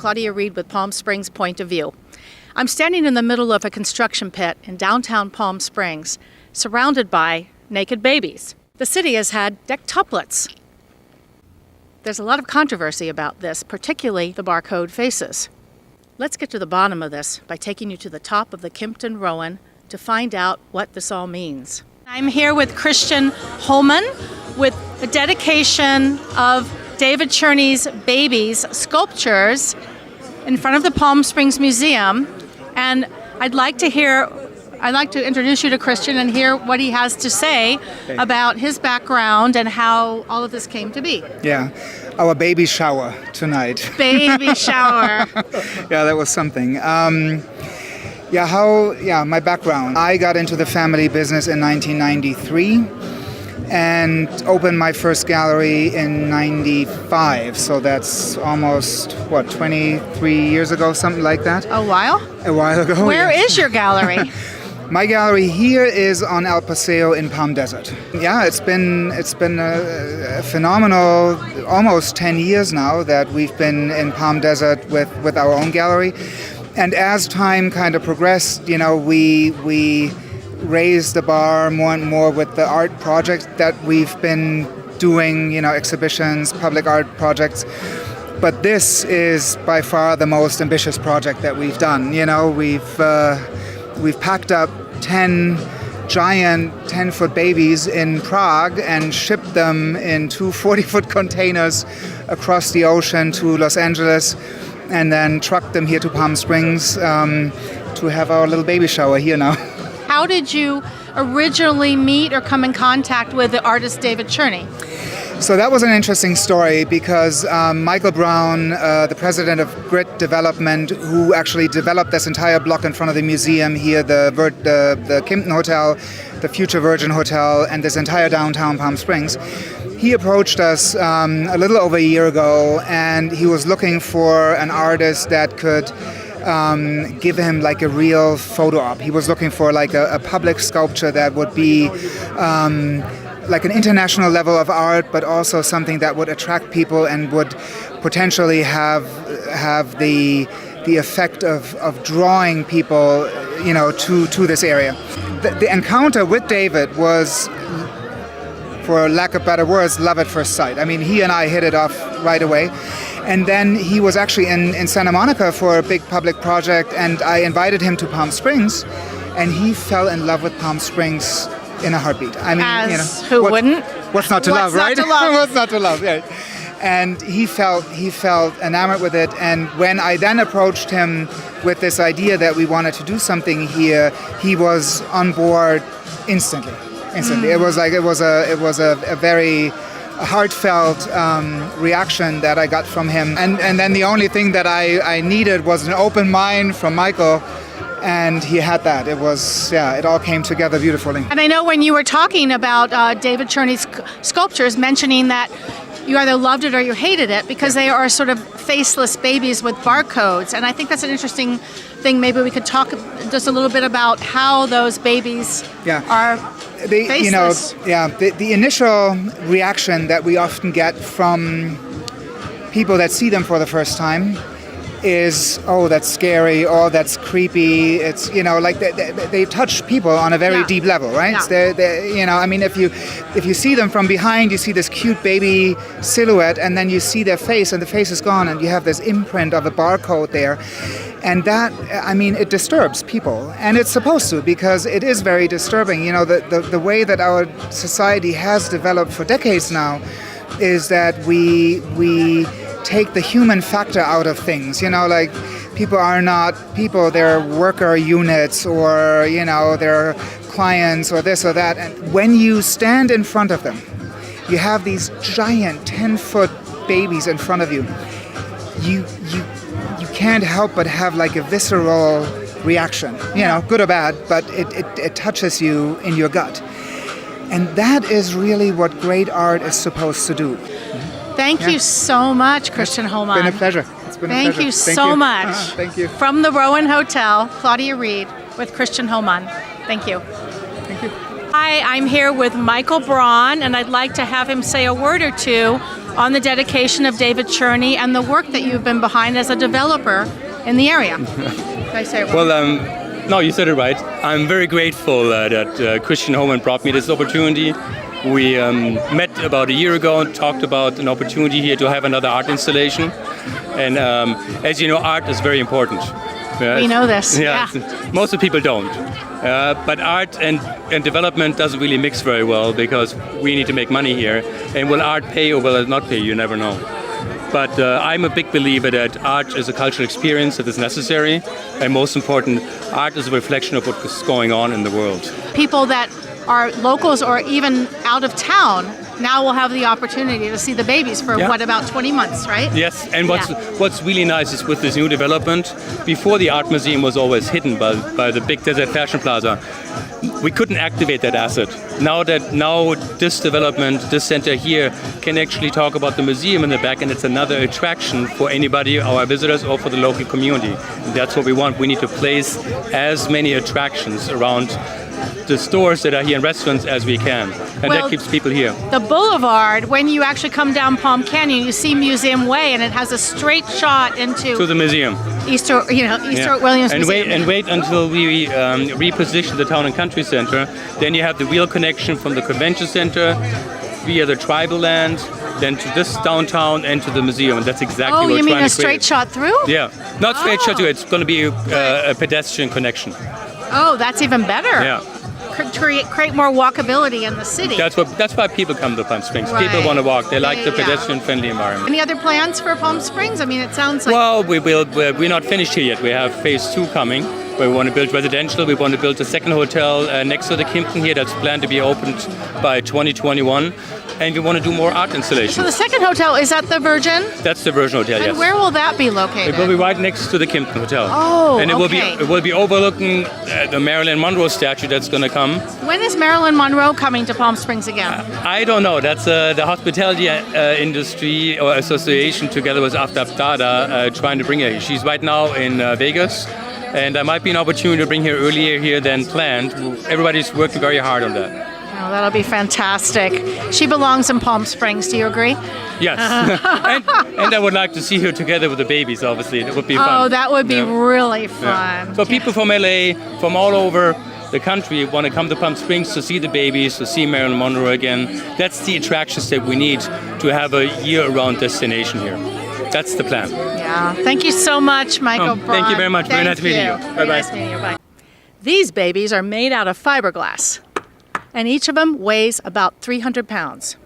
Claudia Reed with Palm Springs Point of View. I'm standing in the middle of a construction pit in downtown Palm Springs, surrounded by naked babies. The city has had dectuplets. There's a lot of controversy about this, particularly the barcode faces. Let's get to the bottom of this by taking you to the top of the Kimpton Rowan to find out what this all means. I'm here with Christian Hohmann with a dedication of David Cerny's babies sculptures in front of the Palm Springs Museum, and I'd like to introduce you to Christian and hear what he has to say about his background and how all of this came to be. Yeah, our baby shower tonight. Baby shower. Yeah, that was something. My background. I got into the family business in 1993 and opened my first gallery in 95. So that's almost, 23 years ago, something like that. A while? A while ago. Where is your gallery? My gallery here is on El Paseo in Palm Desert. Yeah, it's been a phenomenal, almost 10 years now that we've been in Palm Desert with our own gallery. And as time kind of progressed, we raised the bar more and more with the art projects that we've been doing, exhibitions, public art projects. But this is by far the most ambitious project that we've done. We've packed up 10 giant 10-foot babies in Prague and shipped them in 2 40-foot containers across the ocean to Los Angeles, and then trucked them here to Palm Springs to have our little baby shower here now. How did you originally meet or come in contact with the artist David Cerny? So that was an interesting story because Michael Braun, the president of Grit Development, who actually developed this entire block in front of the museum here, the Kimpton Hotel, the Future Virgin Hotel, and this entire downtown Palm Springs, he approached us a little over a year ago, and he was looking for an artist that could give him like a real photo op. He was looking for like a public sculpture that would be like an international level of art, but also something that would attract people and would potentially have the effect of drawing people, to this area. The encounter with David was, for lack of better words, love at first sight. I mean, he and I hit it off right away. And then he was actually in Santa Monica for a big public project, and I invited him to Palm Springs, and he fell in love with Palm Springs in a heartbeat. I mean, who wouldn't? What's not to love, right? What's not to love? What's not to love, yeah. And he felt enamored with it. And when I then approached him with this idea that we wanted to do something here, he was on board instantly. It was a very heartfelt reaction that I got from him. And then the only thing that I needed was an open mind from Michael. And he had that. It all came together beautifully. And I know when you were talking about David Cerny's sculptures, mentioning that you either loved it or you hated it because they are sort of faceless babies with barcodes. And I think that's an interesting thing. Maybe we could talk just a little bit about how those babies are faceless. The initial reaction that we often get from people that see them for the first time is, oh, that's scary, oh, that's creepy. It's, like they touch people on a very deep level, right? Yeah. If you see them from behind, you see this cute baby silhouette, and then you see their face, and the face is gone, and you have this imprint of a barcode there. And that, it disturbs people. And it's supposed to, because it is very disturbing. The way that our society has developed for decades now is that we take the human factor out of things. Like people are not people, they're worker units, or, they're clients or this or that. And when you stand in front of them, you have these giant 10-foot babies in front of you. You can't help but have like a visceral reaction, good or bad, but it touches you in your gut. And that is really what great art is supposed to do. Thank you so much, Christian Hohmann. It's been a pleasure. Thank you so much. Thank you. From the Rowan Hotel, Claudia Reed with Christian Hohmann. Thank you. Thank you. Hi, I'm here with Michael Braun, and I'd like to have him say a word or two on the dedication of David Cerny and the work that you've been behind as a developer in the area. Did I say it wrong? Well, no, you said it right. I'm very grateful that Christian Hohmann brought me this opportunity. We met about a year ago and talked about an opportunity here to have another art installation. And as you know, art is very important. We know this. Yeah. Most of the people don't. But art and development doesn't really mix very well because we need to make money here. And will art pay or will it not pay? You never know. But I'm a big believer that art is a cultural experience that is necessary. And most important, art is a reflection of what's going on in the world. People that are locals or even out of town now will have the opportunity to see the babies for about 20 months, right? Yes, and what's really nice is with this new development, before the art museum was always hidden by the big Desert Fashion Plaza, we couldn't activate that asset. Now this development, this center here, can actually talk about the museum in the back, and it's another attraction for anybody, our visitors, or for the local community. And that's what we want. We need to place as many attractions around the stores that are here and restaurants as we can, and that keeps people here. The boulevard, when you actually come down Palm Canyon, you see Museum Way, and it has a straight shot to the museum. East Williams Museum. And wait until we reposition the Town and Country Center. Then you have the real connection from the convention center via the tribal land, then to this downtown and to the museum, and that's exactly what we're trying to create. Oh, you mean a straight shot through? Yeah, not straight shot through. It's going to be a pedestrian connection. Oh, that's even better. Yeah. Create more walkability in the city. That's why people come to Palm Springs. Right. People want to walk. They like the pedestrian-friendly environment. Any other plans for Palm Springs? I mean, it sounds like... Well, we're not finished here yet. We have phase 2 coming, where we want to build residential. We want to build a second hotel next to the Kimpton here that's planned to be opened by 2021. And we want to do more art installations. So the second hotel, is that the Virgin? That's the Virgin Hotel, yes. And where will that be located? It will be right next to the Kimpton Hotel. Oh, and it will be overlooking the Marilyn Monroe statue that's going to come. When is Marilyn Monroe coming to Palm Springs again? I don't know. That's the Hospitality Industry or Association together with Aftab Dada trying to bring her here. She's right now in Vegas. And there might be an opportunity to bring her earlier here than planned. Everybody's working very hard on that. Oh, that'll be fantastic. She belongs in Palm Springs. Do you agree? Yes. and I would like to see her together with the babies, obviously. It would be fun. Oh, that would be really fun. Yeah. So people from LA, from all over the country want to come to Palm Springs to see the babies, to see Marilyn Monroe again. That's the attractions that we need to have a year-round destination here. That's the plan. Yeah. Thank you so much, Michael Braun. Thank you very much. Very nice meeting you. Bye-bye. Nice meeting you. Bye. These babies are made out of fiberglass, and each of them weighs about 300 pounds.